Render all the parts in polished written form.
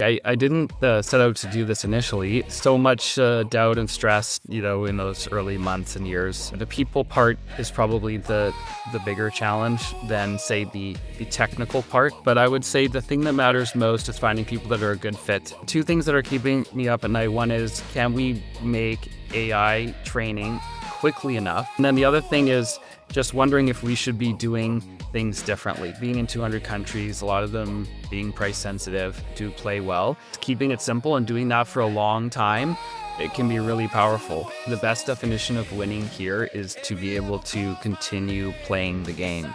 I didn't set out to do this initially. So much doubt and stress, in those early months and years. The people part is probably the bigger challenge than, say, the technical part. But I would say the thing that matters most is finding people that are a good fit. Two things that are keeping me up at night. One is, can we make AI training quickly enough? And then the other thing is just wondering if we should be doing things differently. Being in 200 countries, a lot of them being price sensitive, do play well. Keeping it simple and doing that for a long time, it can be really powerful. The best definition of winning here is to be able to continue playing the game.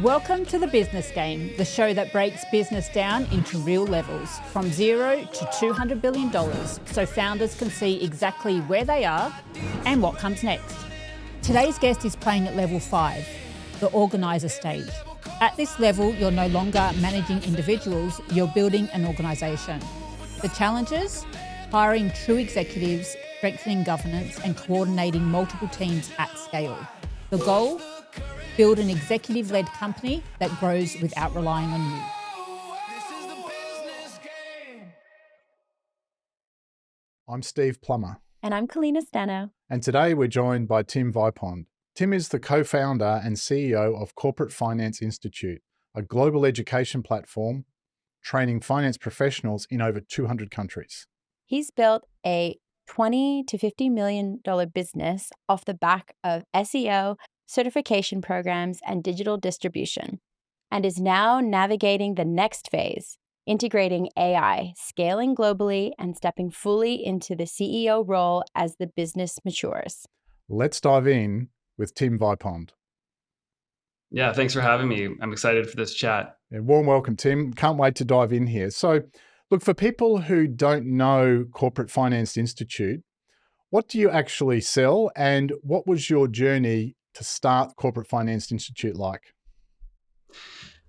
Welcome to The Business Game, the show that breaks business down into real levels, from $0 to $200 billion, so founders can see exactly where they are and what comes next. Today's guest is playing at level 5, the organiser stage. At this level, you're no longer managing individuals, you're building an organisation. The challenges? Hiring true executives, strengthening governance, and coordinating multiple teams at scale. The goal? Build an executive-led company that grows without relying on you. I'm Steve Plummer. And I'm Kalina Stano. And today we're joined by Tim Vipond. Tim is the co-founder and CEO of Corporate Finance Institute, a global education platform training finance professionals in over 200 countries. He's built a $20 to $50 million business off the back of SEO, certification programs, and digital distribution, and is now navigating the next phase, integrating AI, scaling globally, and stepping fully into the CEO role as the business matures. Let's dive in with Tim Vipond. Yeah, thanks for having me. I'm excited for this chat. And warm welcome, Tim. Can't wait to dive in here. So, look, for people who don't know Corporate Finance Institute, what do you actually sell, and what was your journey to start Corporate Finance Institute like?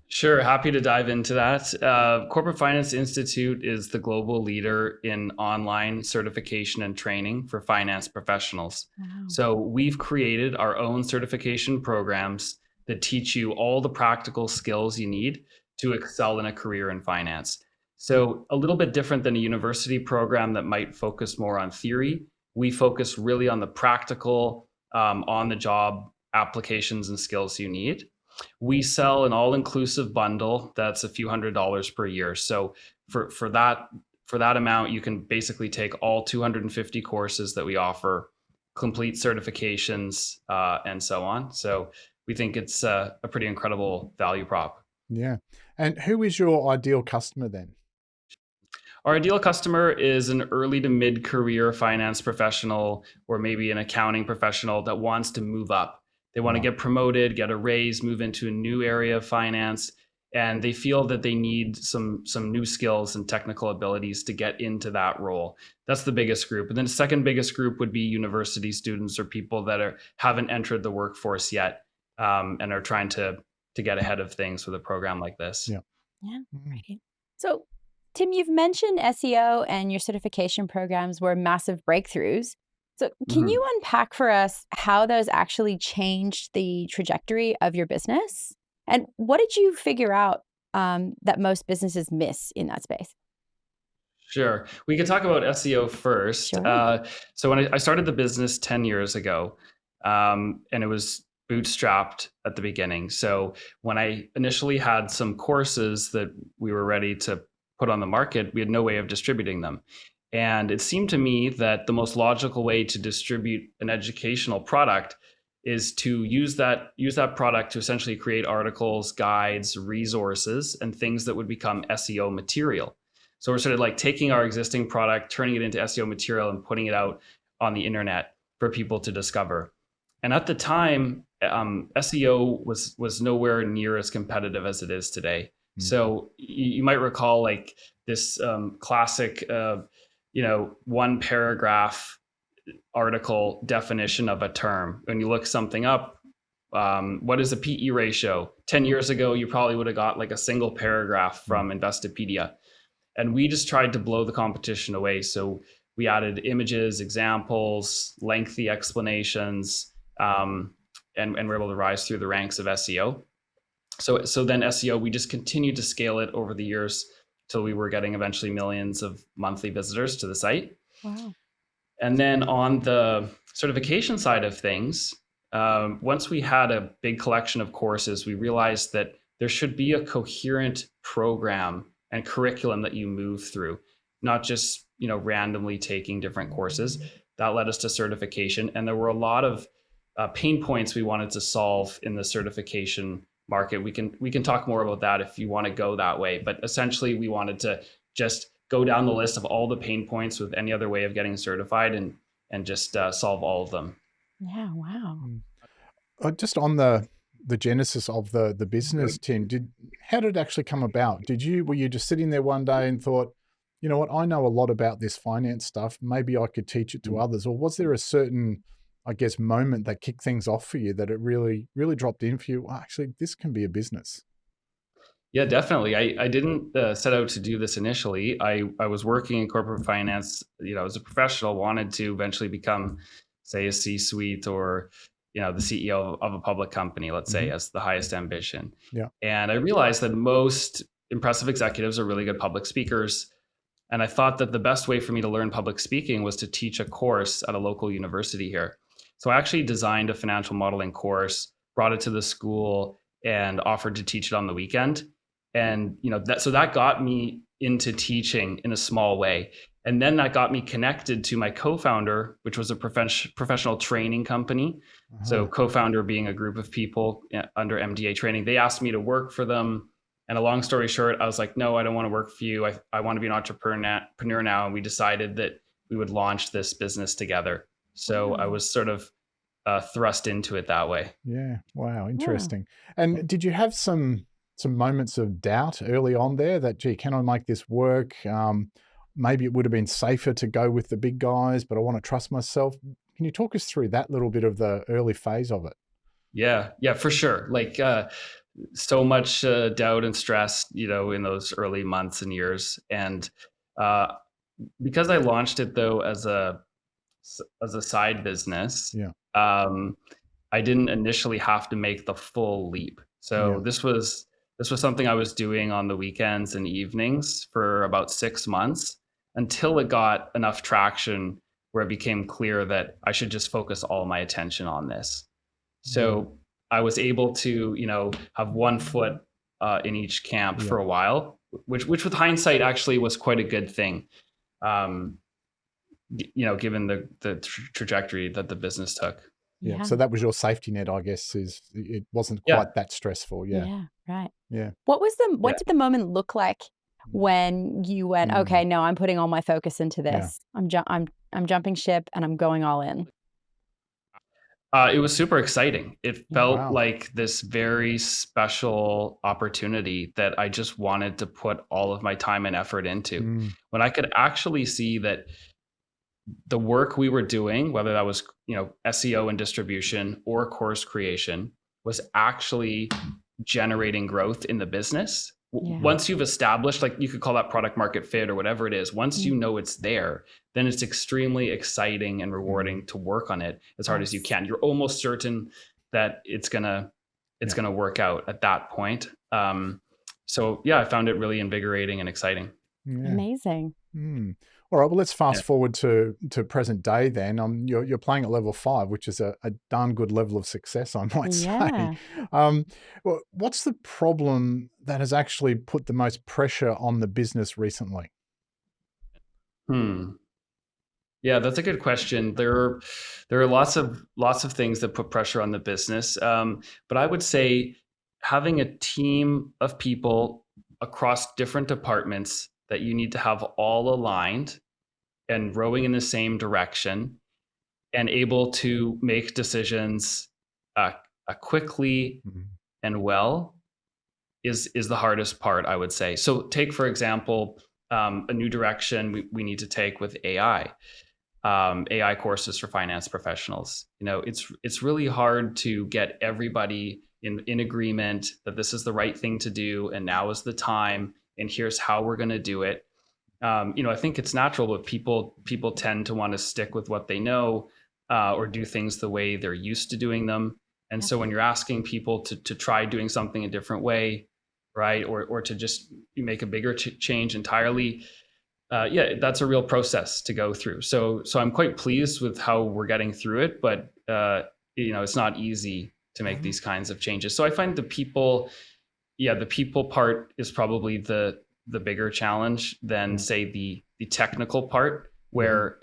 Sure, happy to dive into that. Corporate Finance Institute is the global leader in online certification and training for finance professionals. Wow. So we've created our own certification programs that teach you all the practical skills you need to excel in a career in finance. So a little bit different than a university program that might focus more on theory. We focus really on the practical, on-the-job applications and skills you need. We sell an all-inclusive bundle that's a few $100s per year. So for that amount, you can basically take all 250 courses that we offer, complete certifications, and so on. So we think it's a pretty incredible value prop. Yeah. And who is your ideal customer then? Our ideal customer is an early to mid-career finance professional, or maybe an accounting professional that wants to move up. They want to get promoted, get a raise, move into a new area of finance, and they feel that they need some new skills and technical abilities to get into that role. That's the biggest group. And then the second biggest group would be university students or people that haven't entered the workforce yet, and are trying to get ahead of things with a program like this. Yeah, right. So, Tim, you've mentioned SEO and your certification programs were massive breakthroughs. So can you unpack for us how those actually changed the trajectory of your business? And what did you figure out that most businesses miss in that space? Sure. We could talk about SEO first. Sure. So when I started the business 10 years ago, and it was bootstrapped at the beginning. So when I initially had some courses that we were ready to put on the market, we had no way of distributing them. And it seemed to me that the most logical way to distribute an educational product is to use that product to essentially create articles, guides, resources, and things that would become SEO material. So we're sort of like taking our existing product, turning it into SEO material, and putting it out on the internet for people to discover. And at the time, SEO was nowhere near as competitive as it is today. So you might recall like this classic one paragraph article definition of a term. When you look something up, what is a PE ratio? 10 years ago, you probably would have got like a single paragraph from Investopedia. And we just tried to blow the competition away. So we added images, examples, lengthy explanations, and we're able to rise through the ranks of SEO. So then SEO, we just continued to scale it over the years till we were getting eventually millions of monthly visitors to the site. Wow. And then on the certification side of things, once we had a big collection of courses, we realized that there should be a coherent program and curriculum that you move through, not just randomly taking different courses. That led us to certification, and there were a lot of pain points we wanted to solve in the certification market. We can talk more about that if you want to go that way, but essentially we wanted to just go down the list of all the pain points with any other way of getting certified and just solve all of them. Yeah. Wow. Just on the genesis of the business, Tim, how did it actually come about? Were you just sitting there one day and thought, you know what, I know a lot about this finance stuff, maybe I could teach it to others? Or was there a certain, I guess, moment that kicked things off for you that it really, really dropped in for you? Well, actually, this can be a business. Yeah, definitely. I didn't set out to do this initially. I was working in corporate finance, as a professional, wanted to eventually become, say, a C-suite or, the CEO of a public company, let's say, as the highest ambition. Yeah. And I realized that most impressive executives are really good public speakers. And I thought that the best way for me to learn public speaking was to teach a course at a local university here. So I actually designed a financial modeling course, brought it to the school, and offered to teach it on the weekend. And that got me into teaching in a small way. And then that got me connected to my co-founder, which was a professional training company. So co-founder being a group of people under MDA training. They asked me to work for them. And a long story short, I was like, no, I don't want to work for you. I want to be an entrepreneur now. And we decided that we would launch this business together. So I was sort of thrust into it that way. Yeah. Wow. Interesting. And did you have some moments of doubt early on there that, gee, can I make this work? Maybe it would have been safer to go with the big guys, but I want to trust myself. Can you talk us through that little bit of the early phase of it? Yeah, for sure. Like so much doubt and stress, in those early months and years. And because I launched it though as a side business, I didn't initially have to make the full leap. So this was something I was doing on the weekends and evenings for about 6 months until it got enough traction where it became clear that I should just focus all my attention on this. So I was able to, have one foot in each camp for a while, which with hindsight actually was quite a good thing. Given the trajectory that the business took. Yeah. So that was your safety net, I guess, it wasn't quite that stressful. Yeah. Right. Yeah. What did the moment look like when you went, okay, no, I'm putting all my focus into this. I'm jumping ship and I'm going all in. It was super exciting. It felt like this very special opportunity that I just wanted to put all of my time and effort into. When I could actually see that the work we were doing, whether that was, SEO and distribution or course creation, was actually generating growth in the business. Once you've established, like you could call that product market fit or whatever it is, once you know it's there, then it's extremely exciting and rewarding to work on it as hard as you can. You're almost certain that it's gonna work out at that point. So I found it really invigorating and exciting. Yeah. Amazing. All right, well, let's fast forward to present day then. You're playing at level 5, which is a darn good level of success, I might say. Well, what's the problem that has actually put the most pressure on the business recently? Yeah, that's a good question. There are lots of things that put pressure on the business, but I would say having a team of people across different departments that you need to have all aligned and rowing in the same direction and able to make decisions quickly and well is the hardest part, I would say. So take, for example, a new direction we need to take with AI. AI courses for finance professionals. It's really hard to get everybody in agreement that this is the right thing to do and now is the time and here's how we're going to do it. I think it's natural, but people tend to want to stick with what they know or do things the way they're used to doing them. And so when you're asking people to try doing something a different way, right, or to just make a bigger change entirely, that's a real process to go through. So I'm quite pleased with how we're getting through it, but it's not easy to make these kinds of changes. So I find the people part is probably the bigger challenge than say the technical part, where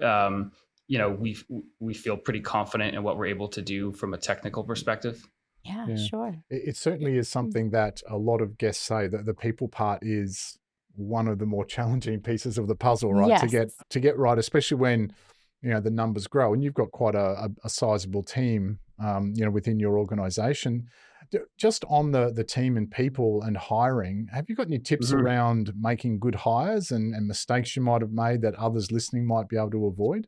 we feel pretty confident in what we're able to do from a technical perspective. Yeah, sure. It certainly is something that a lot of guests say, that the people part is one of the more challenging pieces of the puzzle, right? Yes. To get right, especially when the numbers grow, and you've got quite a sizable team, within your organization. Just on the team and people and hiring, have you got any tips around making good hires and mistakes you might have made that others listening might be able to avoid?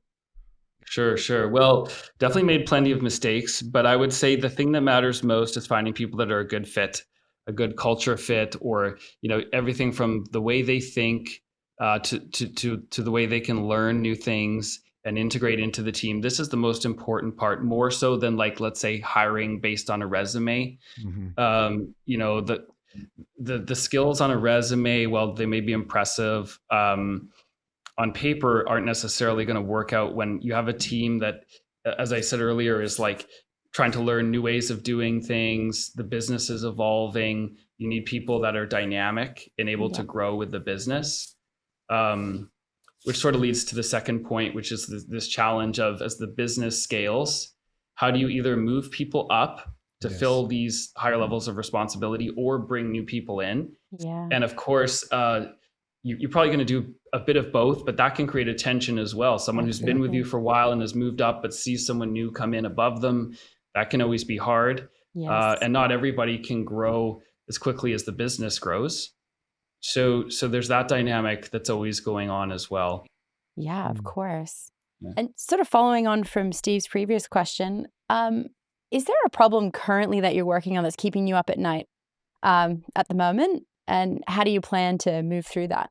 Sure. Well, definitely made plenty of mistakes, but I would say the thing that matters most is finding people that are a good fit, a good culture fit, or everything from the way they think to the way they can learn new things and integrate into the team. This is the most important part, more so than, like, let's say, hiring based on a resume. The skills on a resume, while they may be impressive, on paper aren't necessarily going to work out when you have a team that, as I said earlier, is like trying to learn new ways of doing things. The business is evolving. You need people that are dynamic and able to grow with the business, which sort of leads to the second point, which is this challenge of, as the business scales, how do you either move people up to fill these higher levels of responsibility or bring new people in? And of course, you're probably going to do a bit of both, but that can create a tension as well. Someone who's been with you for a while and has moved up, but sees someone new come in above them, that can always be hard. And not everybody can grow as quickly as the business grows. So there's that dynamic that's always going on as well. Yeah, of course. Yeah. And sort of following on from Steve's previous question, is there a problem currently that you're working on that's keeping you up at night at the moment? And how do you plan to move through that?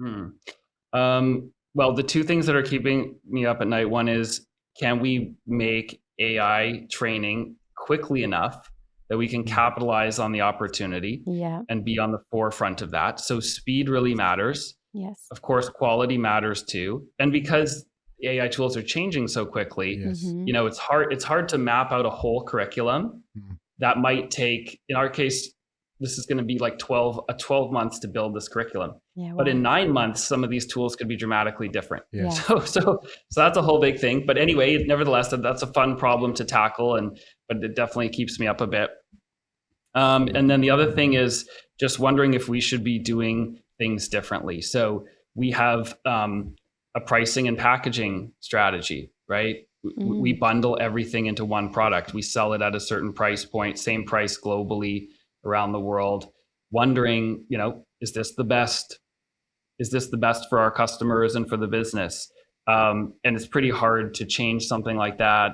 Well, the two things that are keeping me up at night, one is, can we make AI training quickly enough that we can capitalize on the opportunity and be on the forefront of that? So speed really matters. Yes. Of course, quality matters too. And because AI tools are changing so quickly, it's hard to map out a whole curriculum. That might take, in our case, this is going to be like 12 months to build this curriculum. But in 9 months, some of these tools could be dramatically different. So that's a whole big thing. But anyway, nevertheless, that's a fun problem to tackle, but it definitely keeps me up a bit. And then the other thing is just wondering if we should be doing things differently. So we have a pricing and packaging strategy, right? We bundle everything into one product. We sell it at a certain price point, same price globally around the world, wondering, is this the best? Is this the best for our customers and for the business? And it's pretty hard to change something like that.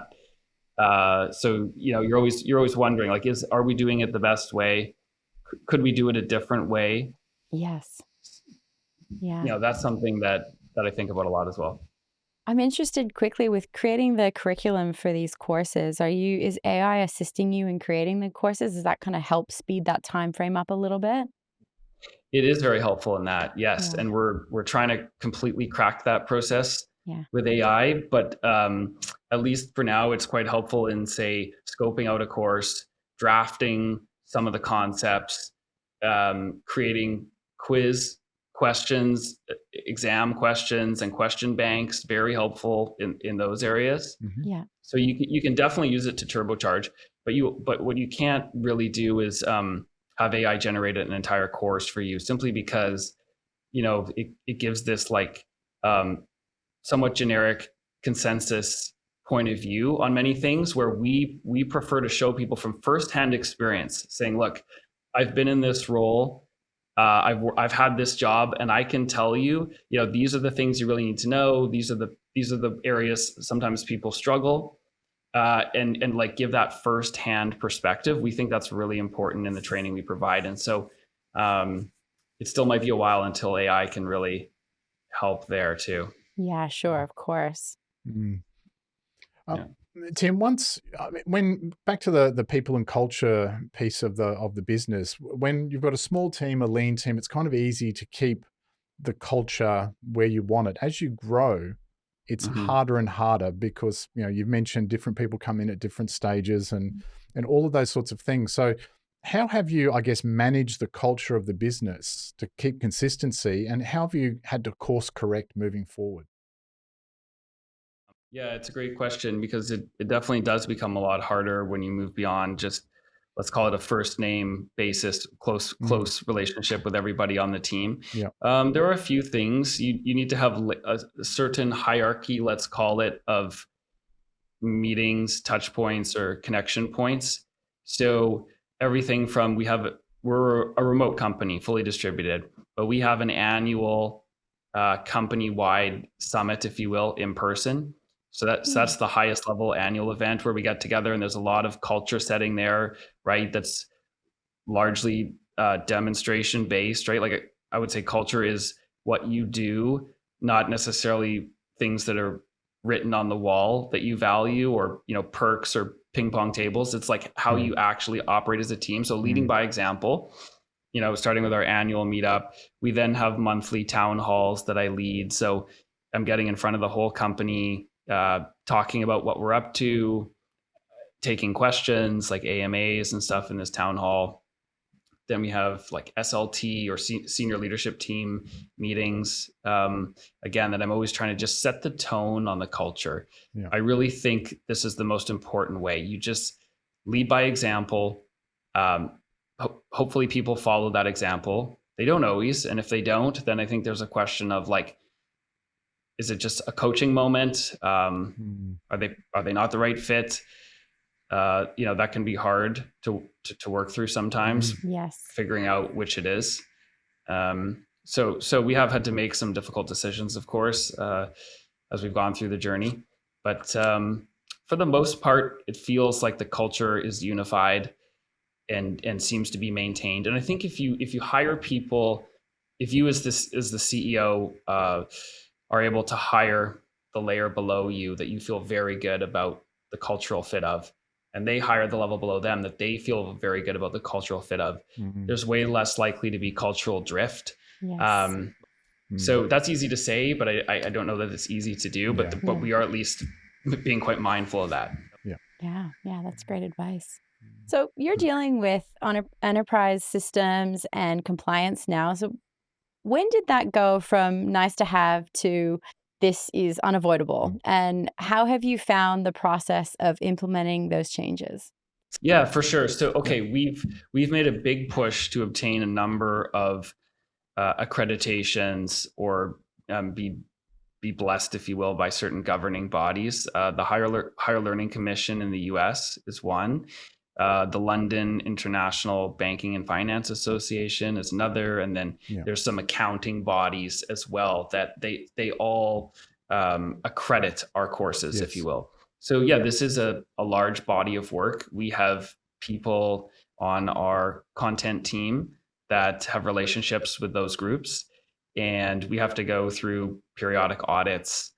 So you're always wondering, like, are we doing it the best way? Could we do it a different way? Yes. Yeah. That's something that I think about a lot as well. I'm interested quickly with creating the curriculum for these courses. Is AI assisting you in creating the courses? Does that kind of help speed that time frame up a little bit? It is very helpful in that, yes. And we're trying to completely crack that process with AI, but at least for now, it's quite helpful in, say, scoping out a course, drafting some of the concepts, creating quiz questions, exam questions, and question banks. Very helpful in those areas. So you can definitely use it to turbocharge, but what you can't really do is have AI generate an entire course for you, simply because it gives this like somewhat generic consensus point of view on many things, where we prefer to show people from firsthand experience, saying, look, I've been in this role. I've had this job, and I can tell you, these are the things you really need to know. These are the areas sometimes people struggle, and like give that firsthand perspective. We think that's really important in the training we provide. And so it still might be a while until AI can really help there too. Yeah, sure, of course. Tim, when back to the people and culture piece of the business, when you've got a small team, a lean team, it's kind of easy to keep the culture where you want it. As you grow, it's harder and harder because you've mentioned different people come in at different stages and all of those sorts of things. So how have you, I guess, managed the culture of the business to keep consistency, and how have you had to course correct moving forward? Yeah, it's a great question because it definitely does become a lot harder when you move beyond just, let's call it a first name basis, close relationship with everybody on the team. Yeah. There are a few things you need to have a certain hierarchy, let's call it, of meetings, touch points, or connection points. So everything from we're a remote company, fully distributed, but we have an annual company-wide summit, if you will, in person. So that's the highest level annual event where we get together, and there's a lot of culture setting there, right? That's largely demonstration based, right? Like I would say culture is what you do, not necessarily things that are written on the wall that you value, or perks or ping pong tables. It's like how you actually operate as a team. So leading by example, starting with our annual meetup. We then have monthly town halls that I lead. So I'm getting in front of the whole company, talking about what we're up to, taking questions like AMAs and stuff in this town hall. Then we have like SLT or senior leadership team meetings. Again, that I'm always trying to just set the tone on the culture. Yeah. I really think this is the most important way. You just lead by example. Hopefully people follow that example. They don't always. And if they don't, then I think there's a question of like, is it just a coaching moment? Are they not the right fit? That can be hard to work through sometimes. Yes. Figuring out which it is. So we have had to make some difficult decisions, of course, as we've gone through the journey. But for the most part, it feels like the culture is unified and seems to be maintained. And I think if you hire people, if you as the CEO are able to hire the layer below you that you feel very good about the cultural fit of, and they hire the level below them that they feel very good about the cultural fit of, there's way less likely to be cultural drift. Yes. So that's easy to say, but I don't know that it's easy to do, but we are at least being quite mindful of that. Yeah, that's great advice. So you're dealing with enterprise systems and compliance now. So when did that go from nice to have to this is unavoidable? And how have you found the process of implementing those changes? Yeah, for sure. So, okay, we've made a big push to obtain a number of accreditations or be blessed, if you will, by certain governing bodies. The Higher Learning Commission in the US is one. The London International Banking and Finance Association is another, and then there's some accounting bodies as well that they all accredit our courses, if you will. So this is a large body of work. We have people on our content team that have relationships with those groups, and we have to go through periodic audits,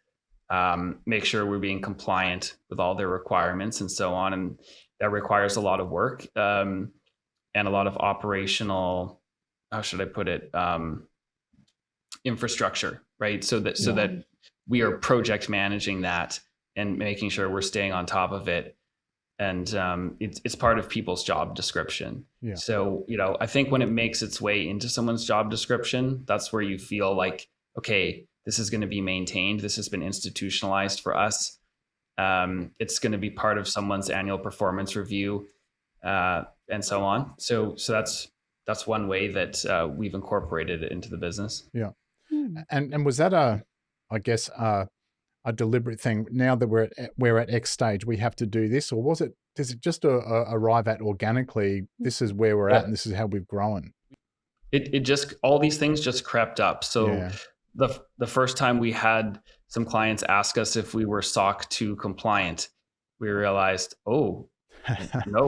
make sure we're being compliant with all their requirements and so on. And that requires a lot of work and a lot of operational, how should I put it, infrastructure, right? So that we are project managing that and making sure we're staying on top of it. And it's part of people's job description. Yeah. So, I think when it makes its way into someone's job description, that's where you feel like, okay, this is going to be maintained. This has been institutionalized for us. It's going to be part of someone's annual performance review, and so on. So that's one way that we've incorporated it into the business. Yeah. And was that a deliberate thing? Now that we're at X stage, we have to do this, or does it just arrive at organically? This is where we're at, and this is how we've grown. It just, all these things just crept up. So the first time we had some clients ask us if we were SOC 2 compliant, we realized, no,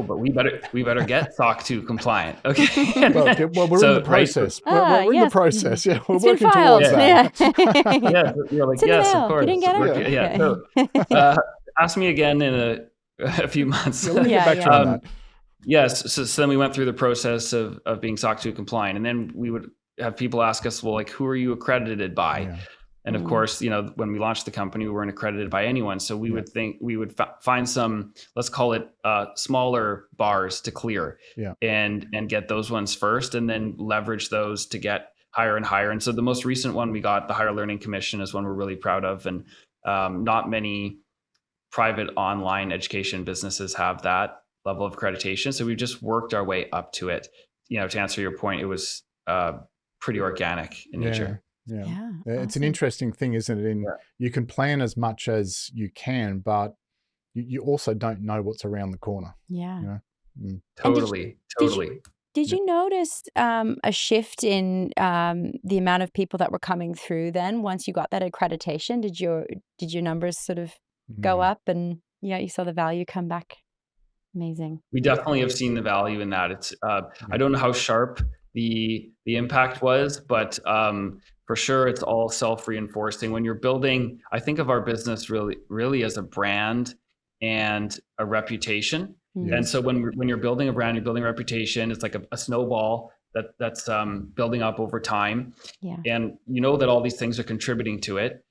but we better get SOC 2 compliant. Okay. Well, we're in the process. Right? We're in the process. Yeah, we're working towards that. You're like, yes, of course. You didn't get it? So, ask me again in a few months. Yeah, we'll get back to you on that. Yes. So then we went through the process of being SOC 2 compliant, and then we would have people ask us, well, like, who are you accredited by? Yeah. And of course, when we launched the company, we weren't accredited by anyone. So we would think we would find some, let's call it smaller bars to clear, and get those ones first, and then leverage those to get higher and higher. And so the most recent one we got, the Higher Learning Commission, is one we're really proud of. And not many private online education businesses have that level of accreditation. So we've just worked our way up to it. To answer your point, it was pretty organic in nature. Yeah. It's an interesting thing, isn't it? You can plan as much as you can, but you also don't know what's around the corner. Yeah. Totally. Did you notice a shift in the amount of people that were coming through then once you got that accreditation? Did your numbers sort of go up, and you saw the value come back? Amazing. We definitely have seen the value in that. It's I don't know how sharp the impact was, but for sure it's all self-reinforcing. When you're building, I think of our business really as a brand and a reputation. And so when you're building a brand, you're building a reputation. It's like a snowball that's building up over time. And that all these things are contributing to it.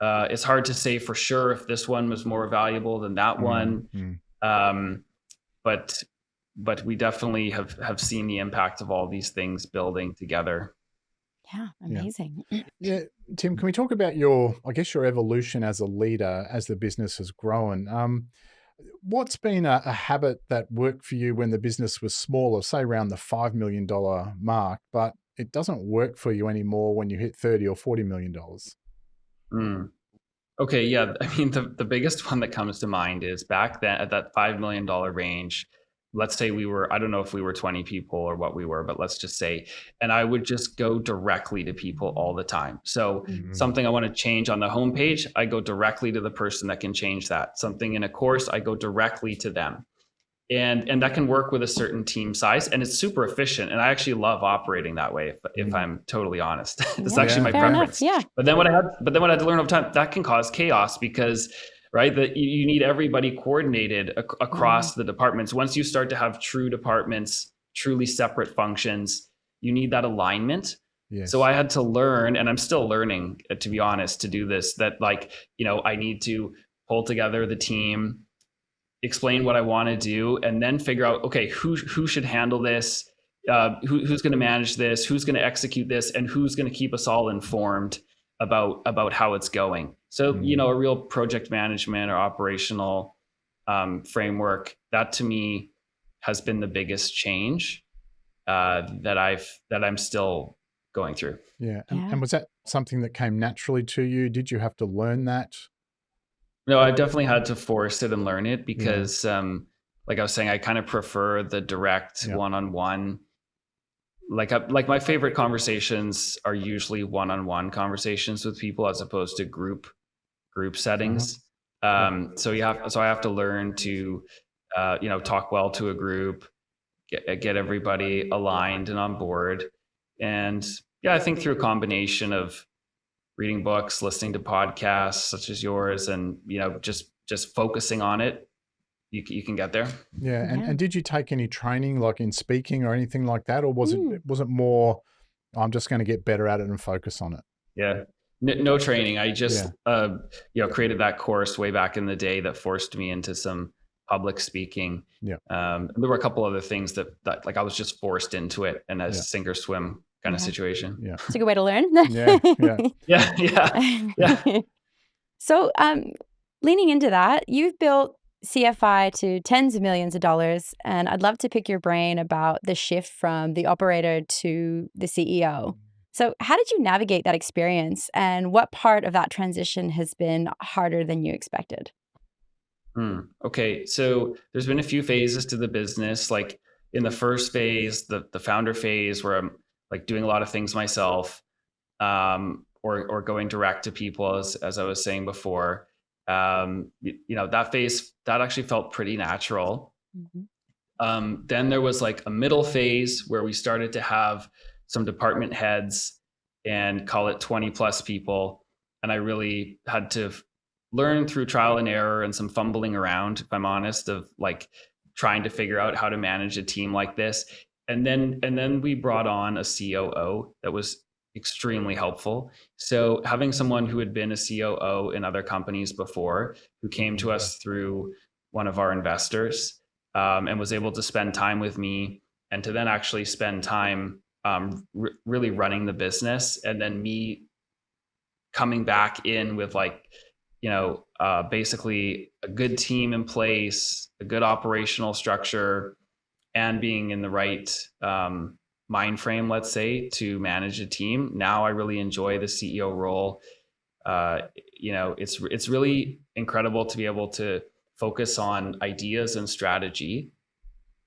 It's hard to say for sure if this one was more valuable than that one. But we definitely have seen the impact of all these things building together. Yeah, amazing. Yeah, Tim, can we talk about your evolution as a leader as the business has grown? What's been a habit that worked for you when the business was smaller, say around the $5 million mark, but it doesn't work for you anymore when you hit $30 or $40 million? Okay, yeah. I mean, the biggest one that comes to mind is back then at that $5 million range. Let's say I don't know if we were 20 people or what we were, but let's just say, and I would just go directly to people all the time. So something I want to change on the homepage, I go directly to the person that can change that. Something in a course, I go directly to them. And that can work with a certain team size, and it's super efficient. And I actually love operating that way, if I'm totally honest. It's actually my preference. But then what I had to learn over time, that can cause chaos because that you need everybody coordinated across the departments. Once you start to have true departments, truly separate functions, you need that alignment. So I had to learn, and I'm still learning, to be honest, to do this, that I need to pull together the team, explain what I want to do, and then figure out, okay, who should handle this, who's going to manage this, who's going to execute this, and who's going to keep us all informed about how it's going. So, a real project management or operational framework, that to me has been the biggest change that I'm still going through. Yeah. And was that something that came naturally to you? Did you have to learn that? No, I definitely had to force it and learn it because, like I was saying, I kind of prefer the direct one-on-one. Like my favorite conversations are usually one-on-one conversations with people as opposed to group settings. So I have to learn to, talk well to a group, get everybody aligned and on board. And I think through a combination of reading books, listening to podcasts such as yours, and, just focusing on it, you can get there. Yeah. And did you take any training like in speaking or anything like that? Or was it more, I'm just going to get better at it and focus on it? Yeah. No training. I just, created that course way back in the day that forced me into some public speaking. There were a couple other things that like I was just forced into it, and as sink or swim kind of situation. Yeah. It's a good way to learn. Yeah. So, leaning into that, you've built CFI to tens of millions of dollars, and I'd love to pick your brain about the shift from the operator to the CEO. So how did you navigate that experience, and what part of that transition has been harder than you expected? Okay, so there's been a few phases to the business. Like in the first phase, the founder phase, where I'm like doing a lot of things myself, or going direct to people, as I was saying before. That phase, that actually felt pretty natural. Then there was like a middle phase where we started to have some department heads and call it 20 plus people. And I really had to learned through trial and error and some fumbling around, if I'm honest, of like trying to figure out how to manage a team like this. And then we brought on a COO that was extremely helpful. So having someone who had been a COO in other companies before, who came to us through one of our investors, and was able to spend time with me, and to then actually spend time really running the business, and then me coming back in with like, basically a good team in place, a good operational structure, and being in the right mind frame, let's say, to manage a team. Now I really enjoy the CEO role. It's really incredible to be able to focus on ideas and strategy.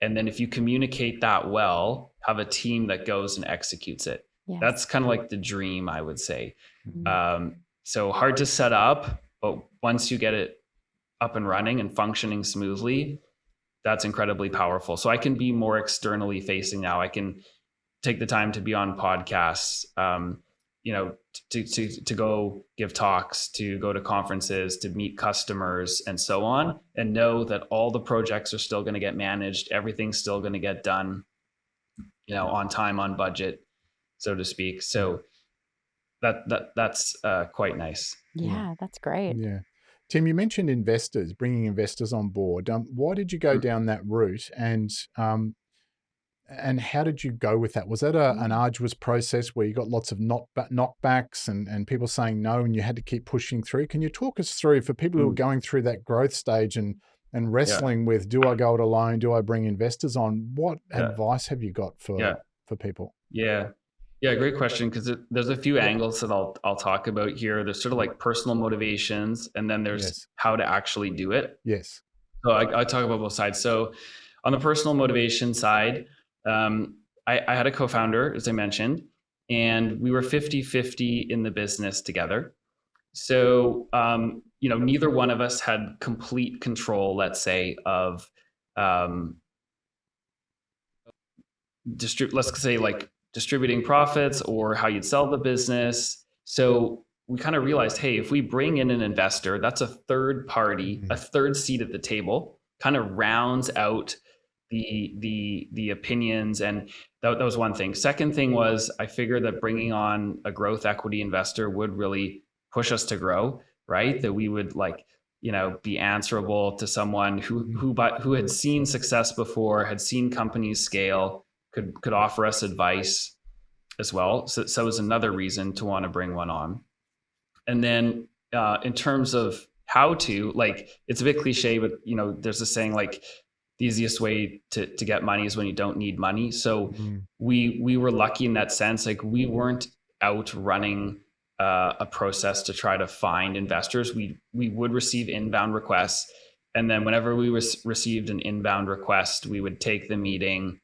And then if you communicate that well, have a team that goes and executes it. Yes. That's kind of like the dream, I would say. Mm-hmm. So hard to set up, but once you get it up and running and functioning smoothly, that's incredibly powerful. So I can be more externally facing now. I can take the time to be on podcasts, to go give talks, to go to conferences, to meet customers and so on, and know that all the projects are still going to get managed. Everything's still going to get done, on time, on budget, so to speak. So that's quite nice. Yeah, that's great. Yeah. Tim, you mentioned investors, bringing investors on board. Why did you go down that route, and how did you go with that? Was that an arduous process where you got lots of knockbacks and people saying no, and you had to keep pushing through? Can you talk us through, for people who are going through that growth stage and wrestling with, do I go it alone? Do I bring investors on? What advice have you got for people? Yeah, great question, because there's a few angles that I'll talk about here. There's sort of like personal motivations, and then there's how to actually do it. Yes. So I talk about both sides. So on the personal motivation side, I had a co-founder, as I mentioned, and we were 50-50 in the business together. So, neither one of us had complete control, let's say, of distributing profits or how you'd sell the business. So we kind of realized, hey, if we bring in an investor, that's a third party, a third seat at the table, kind of rounds out the opinions. And that was one thing. Second thing was, I figured that bringing on a growth equity investor would really push us to grow, right? That we would be answerable to someone who had seen success before, had seen companies scale, could offer us advice as well. So it was another reason to want to bring one on. And then in terms of how to, it's a bit cliche, but there's a saying, the easiest way to get money is when you don't need money. So we were lucky in that sense. We weren't out running a process to try to find investors. We would receive inbound requests, and then whenever we received an inbound request, we would take the meeting,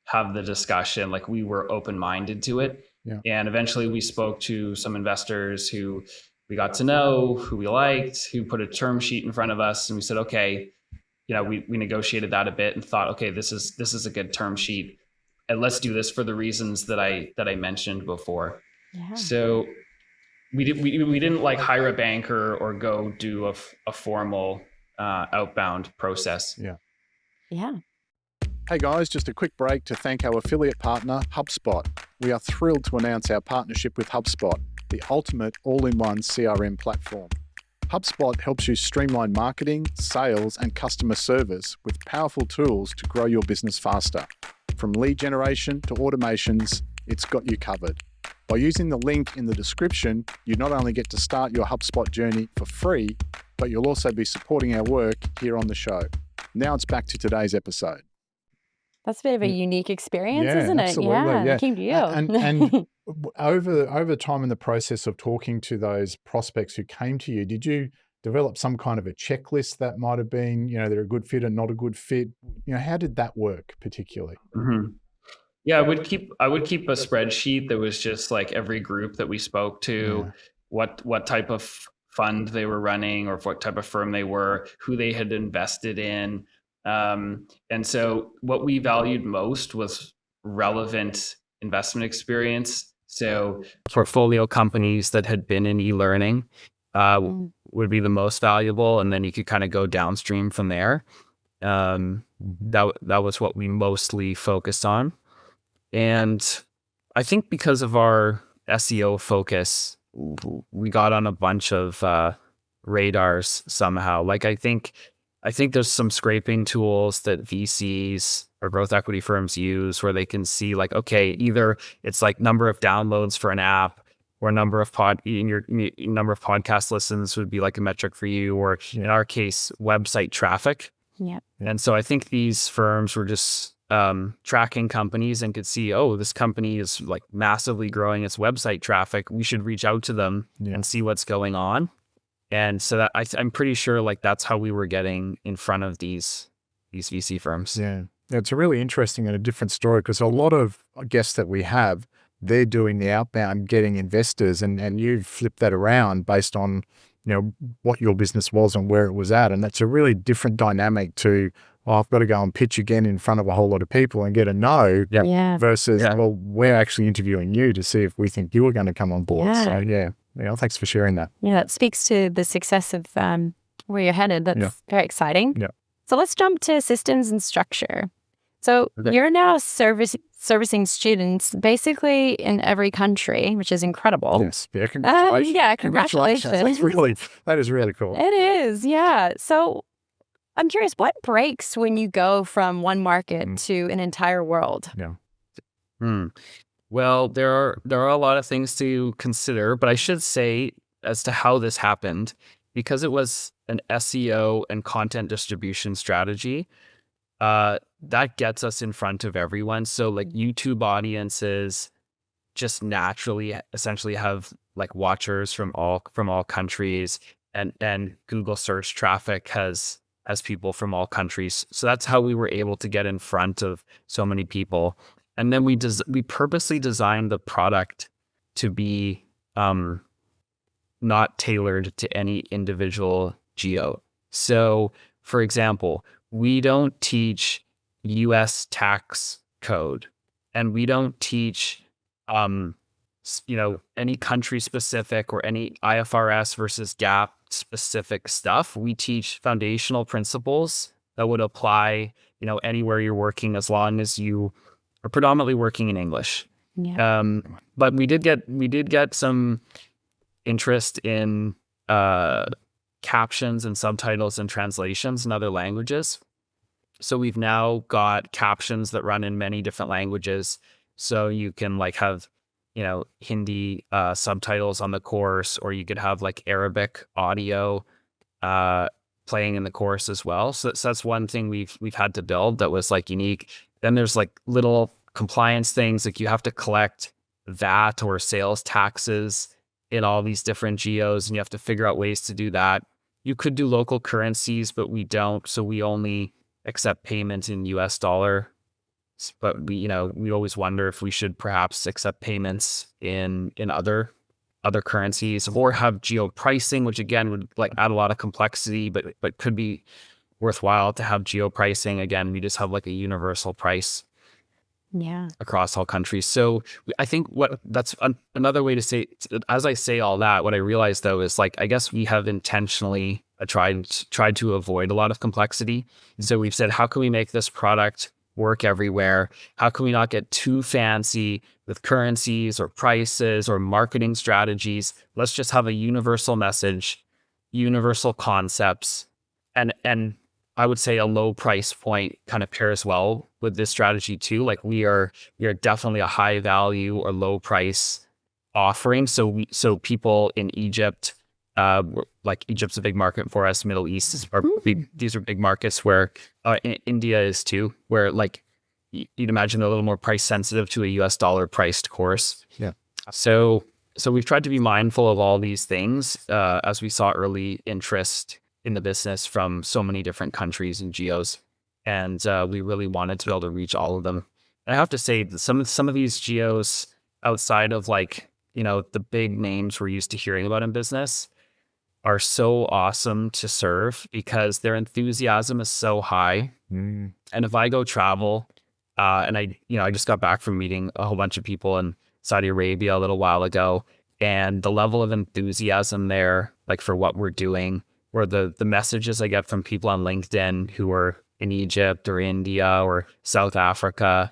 have the discussion. We were open-minded to it. Yeah. And eventually we spoke to some investors who we got to know, who we liked, who put a term sheet in front of us, and we said, okay, we negotiated that a bit and thought, okay, this is a good term sheet, and let's do this for the reasons that I mentioned before. Yeah. So we didn't hire a banker or go do a formal outbound process. Yeah. Yeah. Hey guys, just a quick break to thank our affiliate partner, HubSpot. We are thrilled to announce our partnership with HubSpot, the ultimate all-in-one CRM platform. HubSpot helps you streamline marketing, sales, and customer service with powerful tools to grow your business faster. From lead generation to automations, it's got you covered. By using the link in the description, you not only get to start your HubSpot journey for free, but you'll also be supporting our work here on the show. Now it's back to today's episode. That's a bit of a unique experience, Yeah, isn't it? absolutely, yeah. It came to you. And over time in the process of talking to those prospects who came to you, did you develop some kind of a checklist that might have been, they're a good fit and not a good fit? How did that work particularly? Mm-hmm. Yeah, I would keep a spreadsheet that was just every group that we spoke to, what type of fund they were running, or what type of firm they were, who they had invested in. And so what we valued most was relevant investment experience. So portfolio companies that had been in e-learning, would be the most valuable, and then you could kind of go downstream from there. That was what we mostly focused on. And I think because of our SEO focus, we got on a bunch of radars somehow. Like I think there's some scraping tools that VCs or growth equity firms use where they can see like, okay, either it's like number of downloads for an app, or number of number of podcast listens would be like a metric for you, or in our case, website traffic. Yeah. And so I think these firms were just tracking companies and could see, oh, this company is like massively growing its website traffic. We should reach out to them and see what's going on. And so that I'm pretty sure like that's how we were getting in front of these VC firms. Yeah. It's a really interesting and a different story, because a lot of guests that we have, they're doing the outbound, getting investors, and you've flipped that around based on, what your business was and where it was at. And that's a really different dynamic to, I've got to go and pitch again in front of a whole lot of people and get a no, versus, well, we're actually interviewing you to see if we think you are going to come on board. Yeah. So thanks for sharing that. Yeah, that speaks to the success of where you're headed. That's very exciting. Yeah. So let's jump to systems and structure. So you're now servicing students basically in every country, which is incredible. Yes. Yeah, congratulations. Congratulations. That is really cool. It is, yeah. So I'm curious, what breaks when you go from one market to an entire world? Yeah. Well, there are a lot of things to consider, but I should say as to how this happened, because it was an SEO and content distribution strategy, that gets us in front of everyone. So like YouTube audiences just naturally essentially have like watchers from all countries, and Google search traffic has people from all countries. So that's how we were able to get in front of so many people. And then we purposely designed the product to be not tailored to any individual geo. So for example, we don't teach US tax code, and we don't teach any country specific or any IFRS versus GAAP specific stuff. We teach foundational principles that would apply, anywhere you're working, as long as you are predominantly working in English. Yeah. But we did get some interest in captions and subtitles and translations in other languages. So we've now got captions that run in many different languages. So you can like have, Hindi subtitles on the course, or you could have like Arabic audio playing in the course as well. So that's one thing we've had to build that was like unique. Then there's like little compliance things, like you have to collect VAT or sales taxes in all these different geos, and you have to figure out ways to do that. You could do local currencies, but we don't. So we only accept payment in US dollar. But we always wonder if we should perhaps accept payments in other currencies, or have geo pricing, which again would like add a lot of complexity, but could be worthwhile to have geo pricing. Again, we just have like a universal price across all countries. So I think that's another way to say, as I say all that, what I realize though is like, I guess we have intentionally tried to avoid a lot of complexity. So we've said, how can we make this product work everywhere? How can we not get too fancy with currencies or prices or marketing strategies? Let's just have a universal message, universal concepts, and I would say a low price point kind of pairs well with this strategy too. Like we are definitely a high value or low price offering. So people in Egypt, like Egypt's a big market for us. Middle East these are big markets where India is too, where like you'd imagine a little more price sensitive to a US dollar priced course. Yeah. So we've tried to be mindful of all these things as we saw early interest in the business from so many different countries and geos, and we really wanted to be able to reach all of them. And I have to say, some of these geos outside of like the big names we're used to hearing about in business are so awesome to serve because their enthusiasm is so high. And if I go travel, and I just got back from meeting a whole bunch of people in Saudi Arabia a little while ago, and the level of enthusiasm there, like for what we're doing, or the messages I get from people on LinkedIn who are in Egypt or India or South Africa.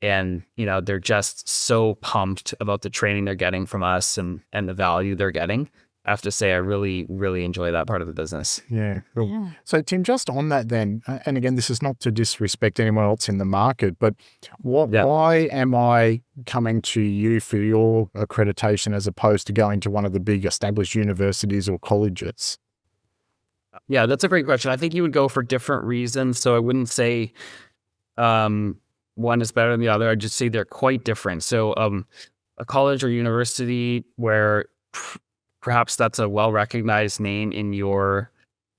And, they're just so pumped about the training they're getting from us and the value they're getting. I have to say, I really, really enjoy that part of the business. Yeah, cool. Yeah. So Tim, just on that then, and again, this is not to disrespect anyone else in the market, but why am I coming to you for your accreditation as opposed to going to one of the big established universities or colleges? Yeah, that's a great question. I think you would go for different reasons. So I wouldn't say one is better than the other. I'd just say they're quite different. So a college or university where perhaps that's a well-recognized name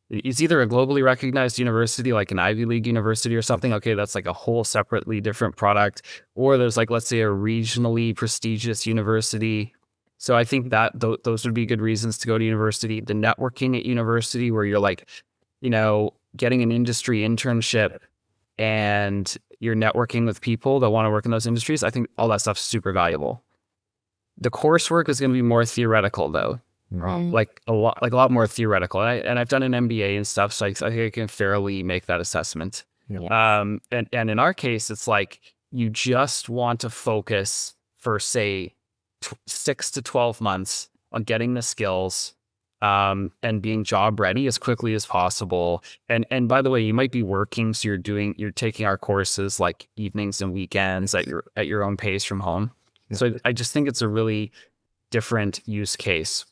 it's either a globally recognized university, like an Ivy League university or something. Okay, that's like a whole separately different product. Or there's like, let's say, a regionally prestigious university. So I think that those would be good reasons to go to university. The networking at university where you're like, getting an industry internship and you're networking with people that want to work in those industries. I think all that stuff's super valuable. The coursework is going to be more theoretical though. Like a lot more theoretical. And I've done an MBA and stuff, so I think I can fairly make that assessment. Yeah. And in our case, it's like you just want to focus for say 6 to 12 months on getting the skills and being job ready as quickly as possible. And by the way, you might be working, so you're taking our courses like evenings and weekends at your own pace from home. Yeah. So I just think it's a really different use case.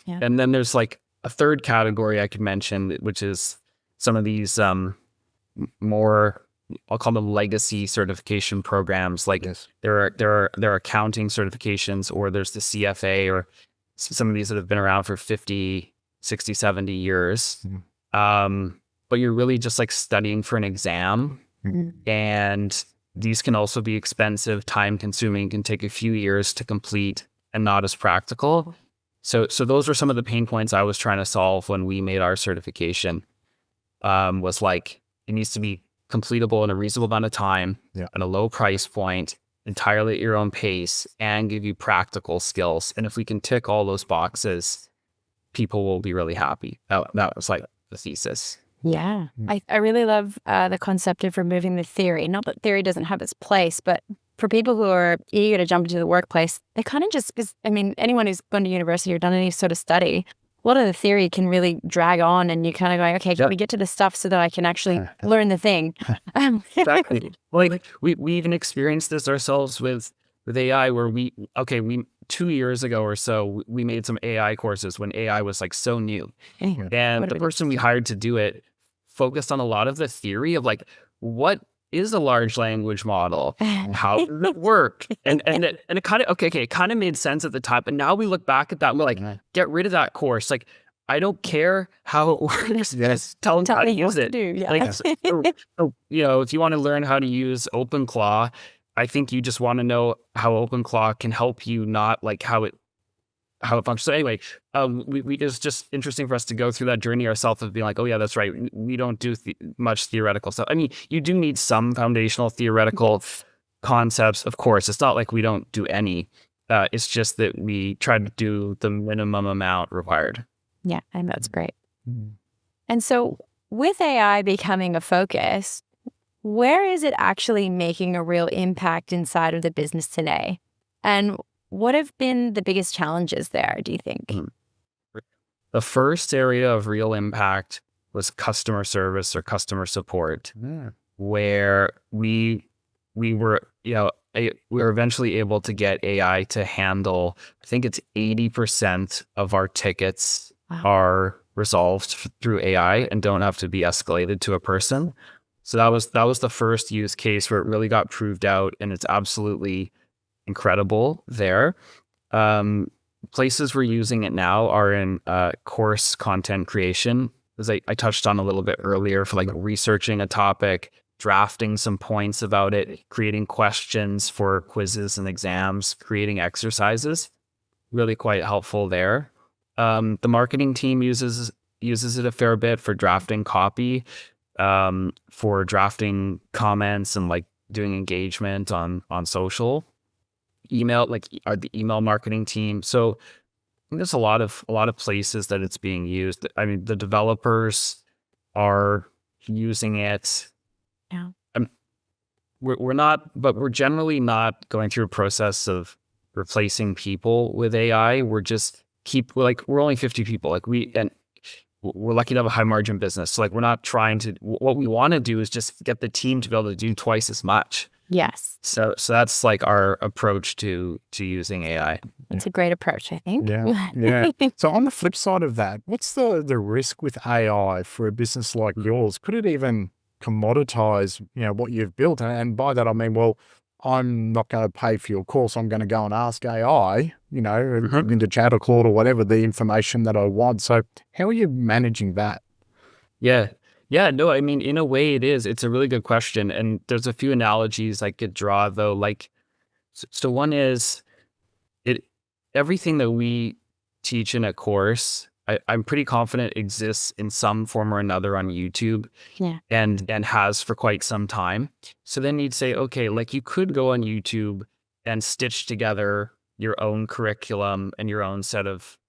Yeah. And then there's like a third category I could mention, which is some of these more, I'll call them legacy certification programs. Like there are accounting certifications, or there's the CFA, or some of these that have been around for 50, 60, 70 years. But you're really just like studying for an exam. And these can also be expensive, time consuming, can take a few years to complete and not as practical. So those were some of the pain points I was trying to solve when we made our certification. Was like, it needs to be completable in a reasonable amount of time at a low price point, entirely at your own pace, and give you practical skills. And if we can tick all those boxes, people will be really happy. That was like the thesis. Yeah. I really love the concept of removing the theory. Not that theory doesn't have its place, but for people who are eager to jump into the workplace, they kind of just, because anyone who's gone to university or done any sort of study, a lot of the theory can really drag on, and you kind of going, okay, can we get to the stuff so that I can actually learn the thing? Exactly. Like we even experienced this ourselves with AI, where we 2 years ago or so, we made some AI courses when AI was like so new. And the person we hired to do it focused on a lot of the theory of like, what is a large language model? How does it work? And it kind of, it kind of made sense at the time. But now we look back at that and we're like, get rid of that course. Like, I don't care how it works. Just tell them how to use it. Like, so, if you want to learn how to use OpenClaw, I think you just want to know how OpenClaw can help you, not like how it functions. So anyway, it's just interesting for us to go through that journey ourselves of being like, oh yeah, that's right. We don't do much theoretical stuff. I mean, you do need some foundational theoretical concepts, of course. It's not like we don't do any. It's just that we try to do the minimum amount required. Yeah, and that's great. And so with AI becoming a focus, where is it actually making a real impact inside of the business today? And what have been the biggest challenges there, do you think? The first area of real impact was customer service or customer support, where we were eventually able to get AI to handle, I think it's 80% of our tickets are resolved through AI and don't have to be escalated to a person. So that was the first use case where it really got proved out, and it's absolutely incredible there. Places we're using it now are in course content creation, as I touched on a little bit earlier, for like researching a topic, drafting some points about it, creating questions for quizzes and exams, creating exercises. Really quite helpful there. The marketing team uses it a fair bit for drafting copy, for drafting comments and like doing engagement on social. email, like the email marketing team. So there's a lot of places that it's being used. I mean, the developers are using it. Yeah. We're not, but we're generally not going through a process of replacing people with AI. We're only 50 people. And we're lucky to have a high margin business. So we're not trying to, what we want to do is just get the team to be able to do twice as much. Yes. So that's our approach to using AI. It's a great approach, I think. Yeah. Yeah. So on the flip side of that, what's the risk with AI for a business like yours? Could it even commoditize, what you've built? And by that, I mean, well, I'm not going to pay for your course. I'm going to go and ask AI, into chat or Claude or whatever, the information that I want. So how are you managing that? Yeah. Yeah, no, I mean, in a way it is. It's a really good question. And there's a few analogies I could draw though. So one is everything that we teach in a course, I'm pretty confident exists in some form or another on YouTube. Yeah. And has for quite some time. So then you'd say, okay, you could go on YouTube and stitch together your own curriculum and your own set of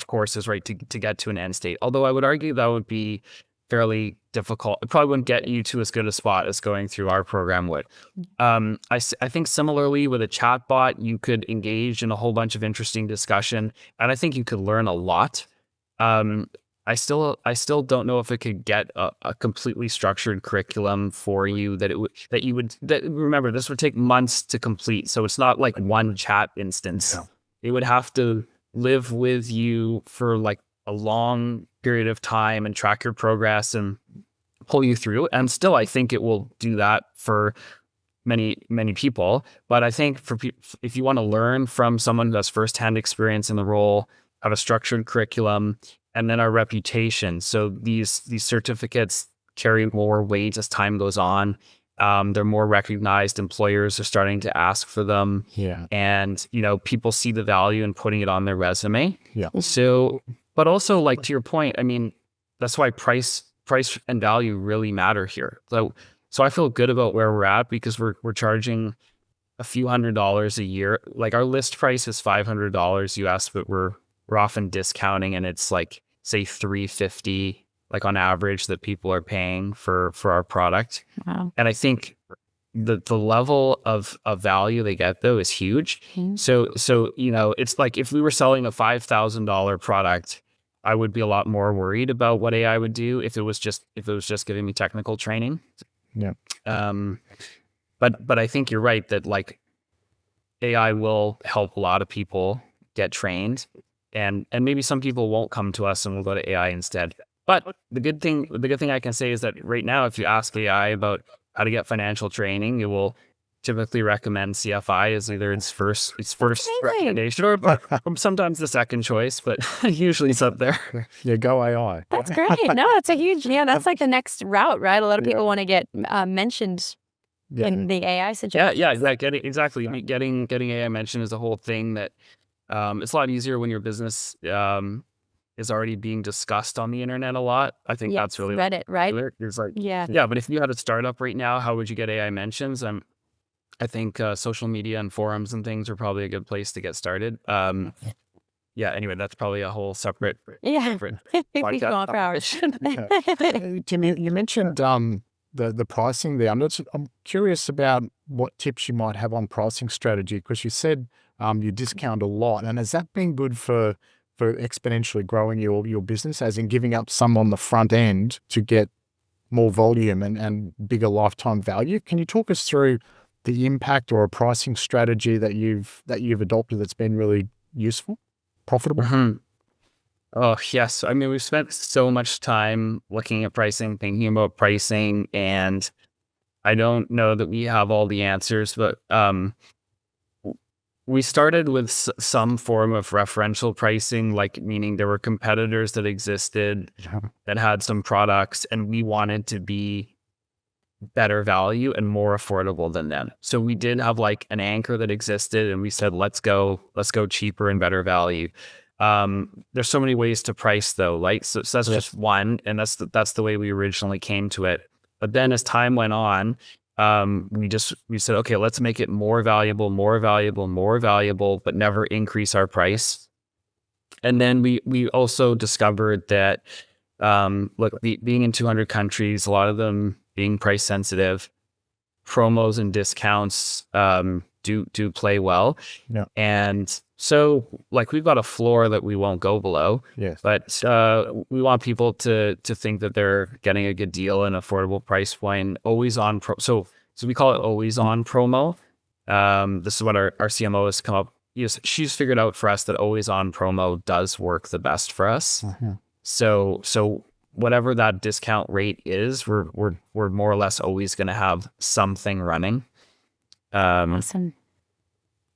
courses, right, to get to an end state. Although I would argue that would be fairly difficult. It probably wouldn't get you to as good a spot as going through our program would. I think similarly with a chatbot, you could engage in a whole bunch of interesting discussion, and I think you could learn a lot. I still don't know if it could get a completely structured curriculum for you remember, this would take months to complete. So it's not like one chat instance. Yeah. It would have to live with you for a long period of time and track your progress and pull you through. And still, I think it will do that for many, many people. But I think if you want to learn from someone who has firsthand experience in the role, have a structured curriculum, and then our reputation. So these certificates carry more weight as time goes on. They're more recognized. Employers are starting to ask for them. Yeah. And, people see the value in putting it on their resume. Yeah. So, but also to your point, I mean, that's why price and value really matter here. So I feel good about where we're at because we're charging a few $100s a year. Our list price is $500 US, but we're often discounting, and it's say $350 on average that people are paying for our product. Wow. And I think the level of value they get though is huge. Mm-hmm. So it's if we were selling a $5,000 product, I would be a lot more worried about what AI would do if it was just giving me technical training. Yeah. But I think you're right that AI will help a lot of people get trained, and maybe some people won't come to us and will go to AI instead. But the good thing I can say is that right now, if you ask AI about how to get financial training, it will typically recommend CFI as either its first recommendation or sometimes the second choice, but usually it's up there. Yeah, go AI. That's great. No, that's a huge, that's the next route, right? A lot of people want to get mentioned in the AI situation. Yeah, exactly. Getting AI mentioned is a whole thing that it's a lot easier when your business is already being discussed on the internet a lot. I think that's really Reddit, right? It's but if you had a startup right now, how would you get AI mentions? I think social media and forums and things are probably a good place to get started. Anyway, that's probably a whole separate podcast. We go on for hours. Tim, you mentioned the pricing there. I'm curious about what tips you might have on pricing strategy, because you said you discount a lot. And has that been good for exponentially growing your business, as in giving up some on the front end to get more volume and bigger lifetime value? Can you talk us through the impact or a pricing strategy that you've adopted that's been really useful, profitable? Mm-hmm. Oh, yes. I mean, we've spent so much time looking at pricing, thinking about pricing, and I don't know that we have all the answers, but we started with some form of referential pricing, meaning there were competitors that existed that had some products, and we wanted to be better value and more affordable than them. So we did have an anchor that existed, and we said, let's go cheaper and better value. There's so many ways to price though, so that's just one, and that's the way we originally came to it. But then as time went on, we said, okay, let's make it more valuable, but never increase our price. And then we also discovered that, look, being in 200 countries, a lot of them being price sensitive, promos and discounts do play well. Yeah. And so like we've got a floor that we won't go below. Yes. But we want people to think that they're getting a good deal and affordable price point, always on so we call it always on promo. This is what our CMO has come up. She's figured out for us that always on promo does work the best for us. Mm-hmm. So whatever that discount rate is, we're more or less always going to have something running. Awesome.